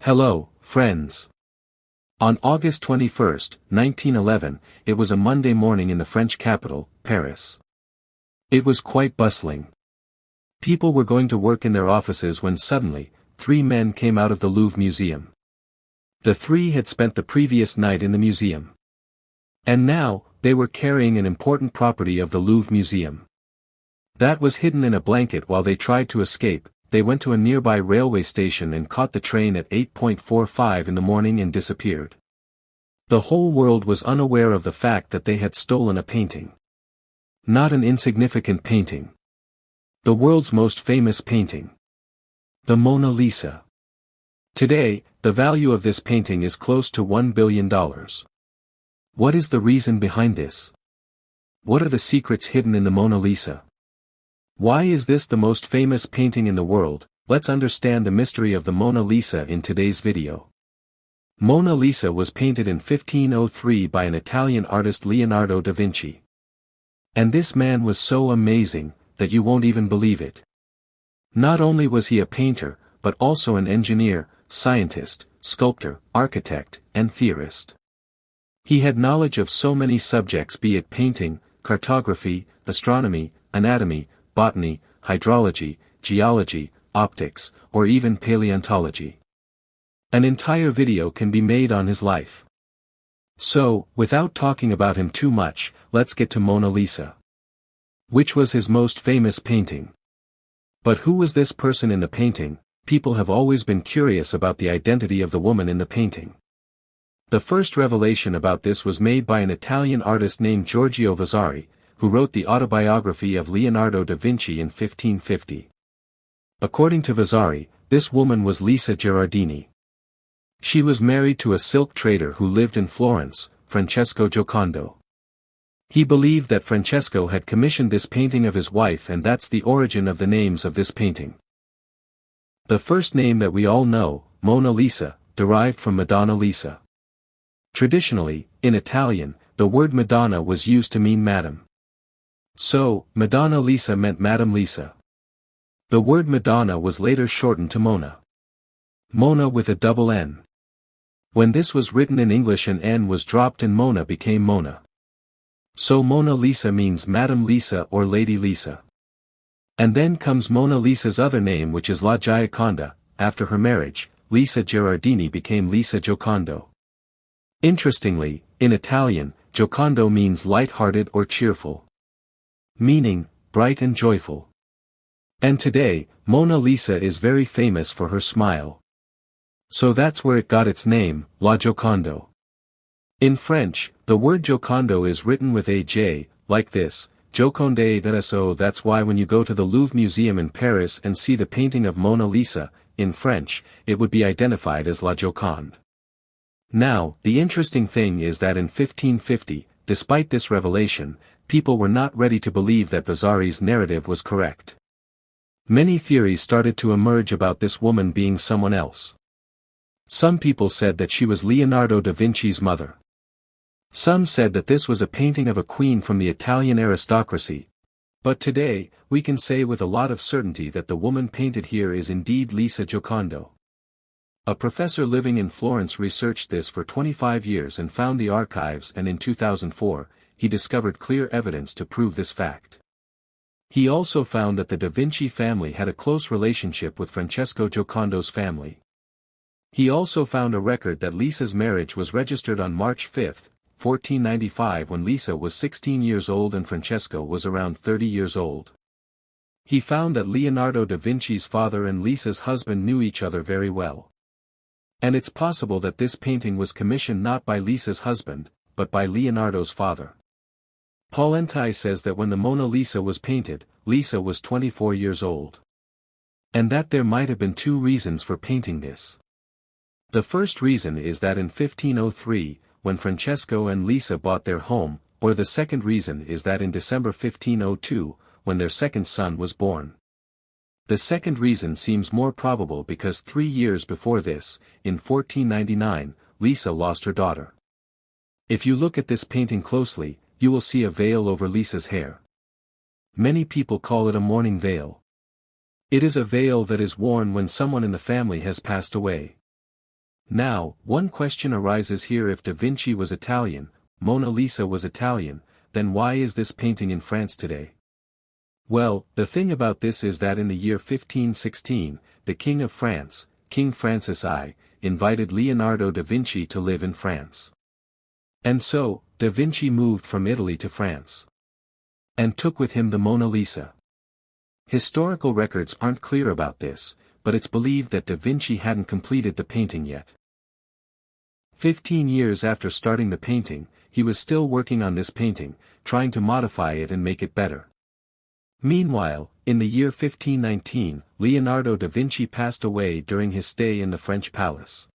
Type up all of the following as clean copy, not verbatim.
Hello, friends. On August 21, 1911, it was a Monday morning in the French capital, Paris. It was quite bustling. People were going to work in their offices when suddenly, three men came out of the Louvre Museum. The three had spent the previous night in the museum. And now, they were carrying an important property of the Louvre Museum. That was hidden in a blanket. While they tried to escape, they went to a nearby railway station and caught the train at 8:45 in the morning and disappeared. The whole world was unaware of the fact that they had stolen a painting. Not an insignificant painting. The world's most famous painting. The Mona Lisa. Today, the value of this painting is close to $1 billion. What is the reason behind this? What are the secrets hidden in the Mona Lisa? Why is this the most famous painting in the world? Let's understand the mystery of the Mona Lisa in today's video. Mona Lisa was painted in 1503 by an Italian artist, Leonardo da Vinci. And this man was so amazing, that you won't even believe it. Not only was he a painter, but also an engineer, scientist, sculptor, architect, and theorist. He had knowledge of so many subjects, be it painting, cartography, astronomy, anatomy, botany, hydrology, geology, optics, or even paleontology. An entire video can be made on his life. So, without talking about him too much, let's get to Mona Lisa. Which was his most famous painting. But who was this person in the painting? People have always been curious about the identity of the woman in the painting. The first revelation about this was made by an Italian artist named Giorgio Vasari, who wrote the autobiography of Leonardo da Vinci in 1550. According to Vasari, this woman was Lisa Gherardini. She was married to a silk trader who lived in Florence, Francesco Giocondo. He believed that Francesco had commissioned this painting of his wife, and that's the origin of the names of this painting. The first name that we all know, Mona Lisa, derived from Madonna Lisa. Traditionally, in Italian, the word Madonna was used to mean Madam. So, Madonna Lisa meant Madame Lisa. The word Madonna was later shortened to Mona. Mona with a double N. When this was written in English, an N was dropped and Mona became Mona. So Mona Lisa means Madame Lisa or Lady Lisa. And then comes Mona Lisa's other name, which is La Gioconda. After her marriage, Lisa Gherardini became Lisa Giocondo. Interestingly, in Italian, Giocondo means light-hearted or cheerful. Meaning, bright and joyful. And today, Mona Lisa is very famous for her smile. So that's where it got its name, La Giocondo. In French, the word Giocondo is written with a J, like this, Gioconde. So that's why when you go to the Louvre Museum in Paris and see the painting of Mona Lisa, in French, it would be identified as La Gioconde. Now, the interesting thing is that in 1550, despite this revelation, people were not ready to believe that Vasari's narrative was correct. Many theories started to emerge about this woman being someone else. Some people said that she was Leonardo da Vinci's mother. Some said that this was a painting of a queen from the Italian aristocracy. But today, we can say with a lot of certainty that the woman painted here is indeed Lisa Giocondo. A professor living in Florence researched this for 25 years and found the archives, and in 2004, he discovered clear evidence to prove this fact. He also found that the Da Vinci family had a close relationship with Francesco Giocondo's family. He also found a record that Lisa's marriage was registered on March 5, 1495, when Lisa was 16 years old and Francesco was around 30 years old. He found that Leonardo da Vinci's father and Lisa's husband knew each other very well. And it's possible that this painting was commissioned not by Lisa's husband, but by Leonardo's father. Paul Entai says that when the Mona Lisa was painted, Lisa was 24 years old. And that there might have been two reasons for painting this. The first reason is that in 1503, when Francesco and Lisa bought their home, or the second reason is that in December 1502, when their second son was born. The second reason seems more probable because 3 years before this, in 1499, Lisa lost her daughter. If you look at this painting closely, you will see a veil over Lisa's hair. Many people call it a mourning veil. It is a veil that is worn when someone in the family has passed away. Now, one question arises here: if Da Vinci was Italian, Mona Lisa was Italian, then why is this painting in France today? Well, the thing about this is that in the year 1516, the King of France, King Francis I, invited Leonardo da Vinci to live in France. And so, da Vinci moved from Italy to France. And took with him the Mona Lisa. Historical records aren't clear about this, but it's believed that da Vinci hadn't completed the painting yet. 15 years after starting the painting, he was still working on this painting, trying to modify it and make it better. Meanwhile, in the year 1519, Leonardo da Vinci passed away during his stay in the French palace.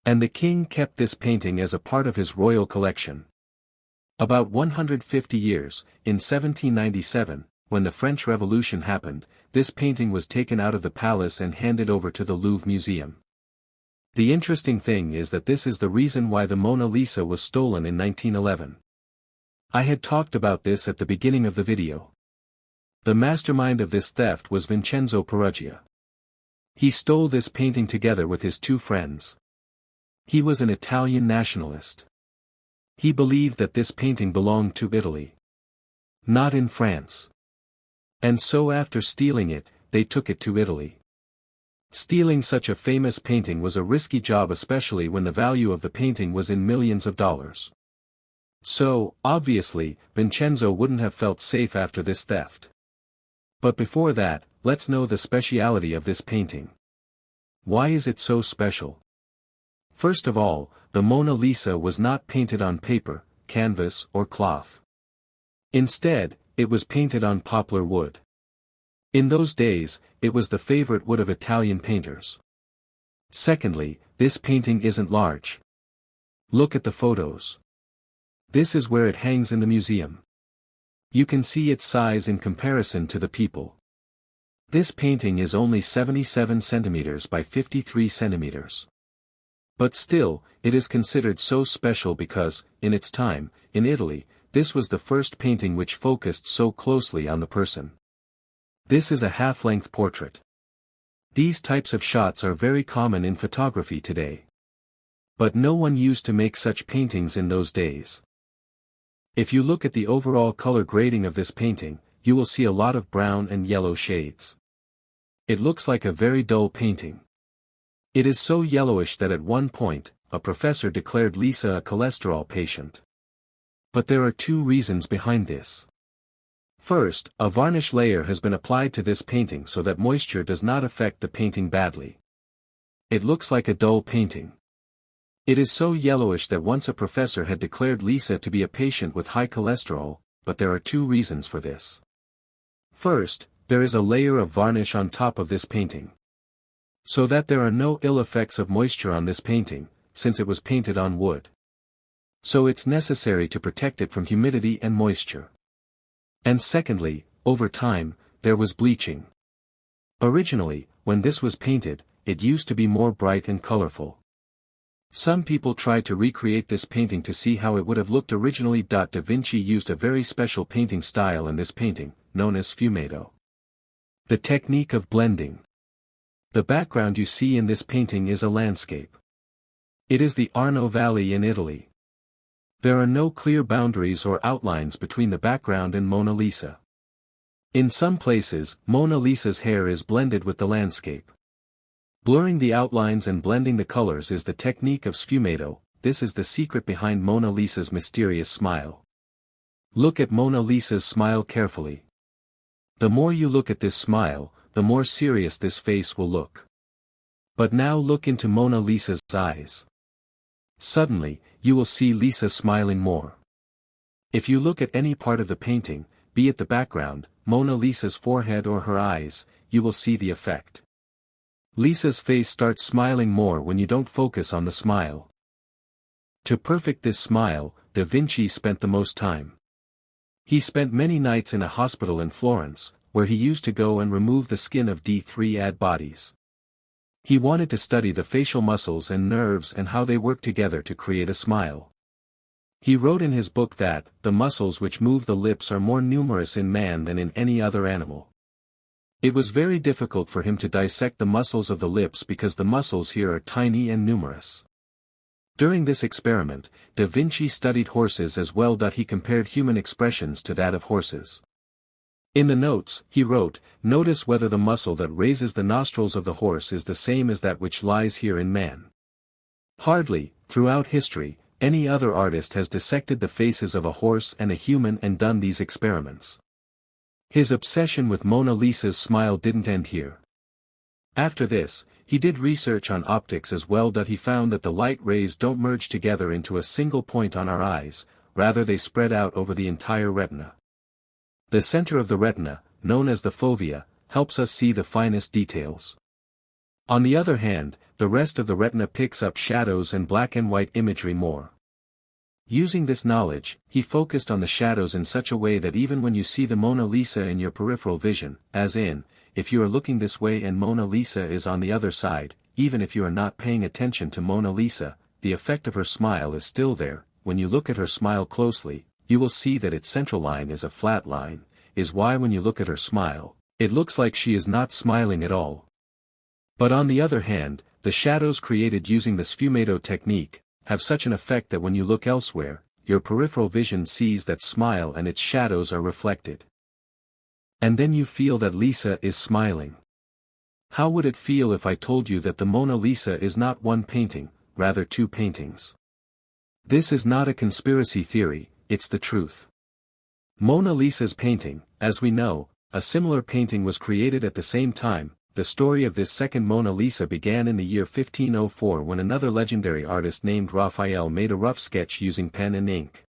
And the king kept this painting as a part of his royal collection. About 150 years, in 1797, when the French Revolution happened, this painting was taken out of the palace and handed over to the Louvre Museum. The interesting thing is that this is the reason why the Mona Lisa was stolen in 1911. I had talked about this at the beginning of the video. The mastermind of this theft was Vincenzo Peruggia. He stole this painting together with his two friends. He was an Italian nationalist. He believed that this painting belonged to Italy, not in France. And so after stealing it, they took it to Italy. Stealing such a famous painting was a risky job, especially when the value of the painting was in millions of dollars. So, obviously, Vincenzo wouldn't have felt safe after this theft. But before that, let's know the speciality of this painting. Why is it so special? First of all, the Mona Lisa was not painted on paper, canvas, or cloth. Instead, it was painted on poplar wood. In those days, it was the favorite wood of Italian painters. Secondly, this painting isn't large. Look at the photos. This is where it hangs in the museum. You can see its size in comparison to the people. This painting is only 77 centimeters by 53 centimeters. But still, it is considered so special because, in its time, in Italy, this was the first painting which focused so closely on the person. This is a half-length portrait. These types of shots are very common in photography today. But no one used to make such paintings in those days. If you look at the overall color grading of this painting, you will see a lot of brown and yellow shades. It looks like a very dull painting. It is so yellowish that at one point, a professor declared Lisa a cholesterol patient. But there are two reasons behind this. First, a varnish layer has been applied to this painting so that moisture does not affect the painting badly. It looks like a dull painting. It is so yellowish that once a professor had declared Lisa to be a patient with high cholesterol, but there are two reasons for this. First, there is a layer of varnish on top of this painting. So that there are no ill effects of moisture on this painting, since it was painted on wood. So it's necessary to protect it from humidity and moisture. And secondly, over time, there was bleaching. Originally, when this was painted, it used to be more bright and colorful. Some people tried to recreate this painting to see how it would have looked originally. Da Vinci used a very special painting style in this painting, known as sfumato. The technique of blending. The background you see in this painting is a landscape. It is the Arno Valley in Italy. There are no clear boundaries or outlines between the background and Mona Lisa. In some places, Mona Lisa's hair is blended with the landscape. Blurring the outlines and blending the colors is the technique of sfumato. This is the secret behind Mona Lisa's mysterious smile. Look at Mona Lisa's smile carefully. The more you look at this smile, the more serious this face will look. But now look into Mona Lisa's eyes. Suddenly, you will see Lisa smiling more. If you look at any part of the painting, be it the background, Mona Lisa's forehead or her eyes, you will see the effect. Lisa's face starts smiling more when you don't focus on the smile. To perfect this smile, Da Vinci spent the most time. He spent many nights in a hospital in Florence, where he used to go and remove the skin of D3 bodies. He wanted to study the facial muscles and nerves and how they work together to create a smile. He wrote in his book that, the muscles which move the lips are more numerous in man than in any other animal. It was very difficult for him to dissect the muscles of the lips because the muscles here are tiny and numerous. During this experiment, Da Vinci studied horses as well. He compared human expressions to that of horses. In the notes, he wrote, "Notice whether the muscle that raises the nostrils of the horse is the same as that which lies here in man." Hardly, throughout history, any other artist has dissected the faces of a horse and a human and done these experiments. His obsession with Mona Lisa's smile didn't end here. After this, he did research on optics as well. He found that the light rays don't merge together into a single point on our eyes, rather they spread out over the entire retina. The center of the retina, known as the fovea, helps us see the finest details. On the other hand, the rest of the retina picks up shadows and black and white imagery more. Using this knowledge, he focused on the shadows in such a way that even when you see the Mona Lisa in your peripheral vision, as in, if you are looking this way and Mona Lisa is on the other side, even if you are not paying attention to Mona Lisa, the effect of her smile is still there. When you look at her smile closely, you will see that its central line is a flat line, is why when you look at her smile, it looks like she is not smiling at all. But on the other hand, the shadows created using the sfumato technique, have such an effect that when you look elsewhere, your peripheral vision sees that smile and its shadows are reflected. And then you feel that Lisa is smiling. How would it feel if I told you that the Mona Lisa is not one painting, rather two paintings? This is not a conspiracy theory, it's the truth. Mona Lisa's painting, as we know, a similar painting was created at the same time. The story of this second Mona Lisa began in the year 1504 when another legendary artist named Raphael made a rough sketch using pen and ink.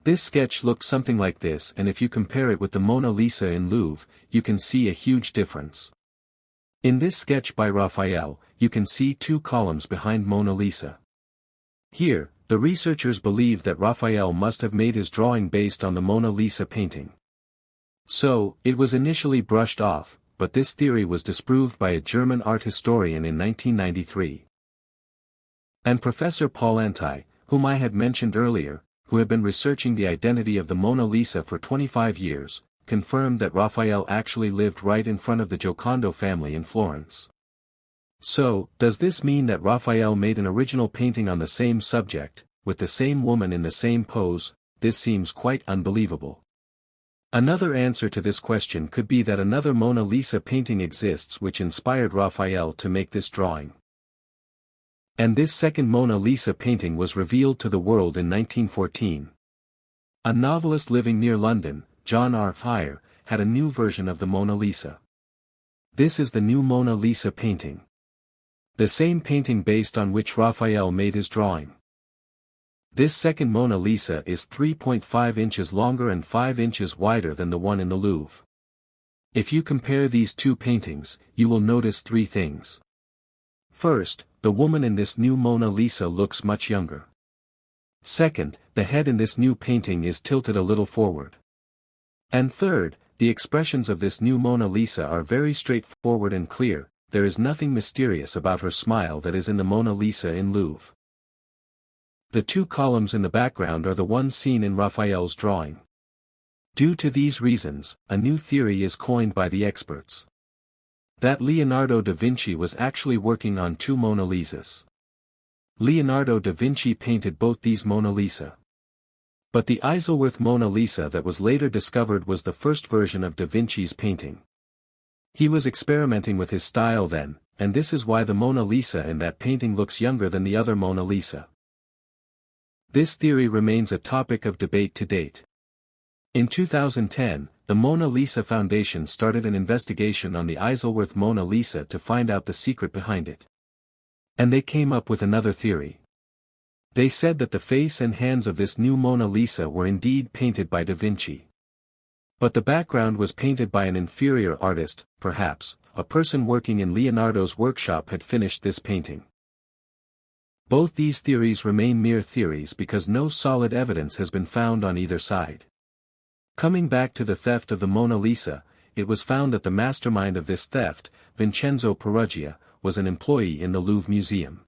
This sketch looked something like this, and if you compare it with the Mona Lisa in Louvre, you can see a huge difference. In this sketch by Raphael, you can see two columns behind Mona Lisa. Here, the researchers believe that Raphael must have made his drawing based on the Mona Lisa painting. So, it was initially brushed off, but this theory was disproved by a German art historian in 1993. And Professor Paul Anti, whom I had mentioned earlier, who had been researching the identity of the Mona Lisa for 25 years, confirmed that Raphael actually lived right in front of the Giocondo family in Florence. So, does this mean that Raphael made an original painting on the same subject, with the same woman in the same pose? This seems quite unbelievable. Another answer to this question could be that another Mona Lisa painting exists which inspired Raphael to make this drawing. And this second Mona Lisa painting was revealed to the world in 1914. A novelist living near London, John R. Heyer, had a new version of the Mona Lisa. This is the new Mona Lisa painting. The same painting based on which Raphael made his drawing. This second Mona Lisa is 3.5 inches longer and 5 inches wider than the one in the Louvre. If you compare these two paintings, you will notice three things. First, the woman in this new Mona Lisa looks much younger. Second, the head in this new painting is tilted a little forward. And third, the expressions of this new Mona Lisa are very straightforward and clear. There is nothing mysterious about her smile that is in the Mona Lisa in Louvre. The two columns in the background are the ones seen in Raphael's drawing. Due to these reasons, a new theory is coined by the experts. That Leonardo da Vinci was actually working on two Mona Lisas. Leonardo da Vinci painted both these Mona Lisa. But the Isleworth Mona Lisa that was later discovered was the first version of da Vinci's painting. He was experimenting with his style then, and this is why the Mona Lisa in that painting looks younger than the other Mona Lisa. This theory remains a topic of debate to date. In 2010, the Mona Lisa Foundation started an investigation on the Isleworth Mona Lisa to find out the secret behind it. And they came up with another theory. They said that the face and hands of this new Mona Lisa were indeed painted by da Vinci. But the background was painted by an inferior artist, perhaps, a person working in Leonardo's workshop had finished this painting. Both these theories remain mere theories because no solid evidence has been found on either side. Coming back to the theft of the Mona Lisa, it was found that the mastermind of this theft, Vincenzo Peruggia, was an employee in the Louvre Museum.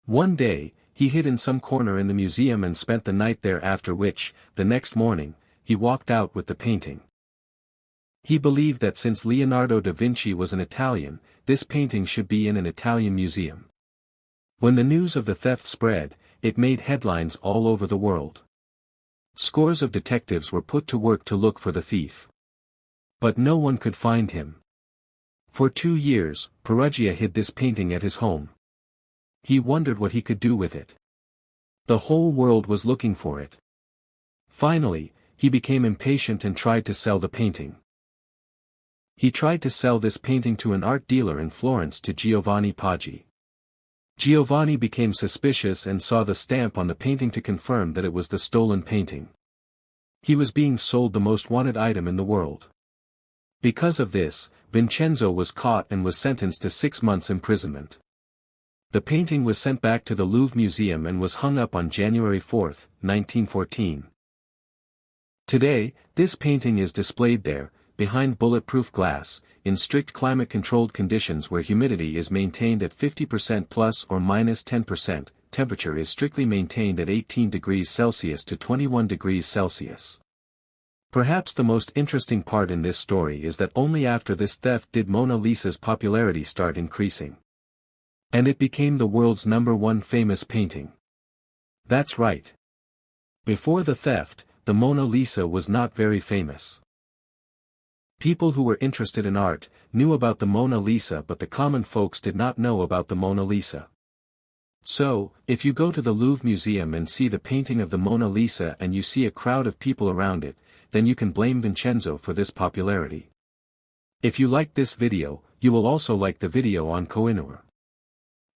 One day, he hid in some corner in the museum and spent the night there, after which, the next morning, he walked out with the painting. He believed that since Leonardo da Vinci was an Italian, this painting should be in an Italian museum. When the news of the theft spread, it made headlines all over the world. Scores of detectives were put to work to look for the thief. But no one could find him. For 2 years, Perugia hid this painting at his home. He wondered what he could do with it. The whole world was looking for it. Finally, he became impatient and tried to sell the painting. He tried to sell this painting to an art dealer in Florence to Giovanni Paggi. Giovanni became suspicious and saw the stamp on the painting to confirm that it was the stolen painting. He was being sold the most wanted item in the world. Because of this, Vincenzo was caught and was sentenced to 6 months imprisonment. The painting was sent back to the Louvre Museum and was hung up on January 4, 1914. Today, this painting is displayed there, behind bulletproof glass, in strict climate-controlled conditions where humidity is maintained at 50% plus or minus 10%, temperature is strictly maintained at 18 degrees Celsius to 21 degrees Celsius. Perhaps the most interesting part in this story is that only after this theft did Mona Lisa's popularity start increasing. And it became the world's #1 famous painting. That's right. Before the theft, the Mona Lisa was not very famous. People who were interested in art knew about the Mona Lisa, but the common folks did not know about the Mona Lisa. So, if you go to the Louvre Museum and see the painting of the Mona Lisa and you see a crowd of people around it, then you can blame Vincenzo for this popularity. If you liked this video, you will also like the video on Koh-i-Noor.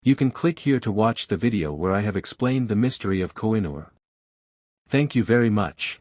You can click here to watch the video where I have explained the mystery of Koh-i-Noor. Thank you very much.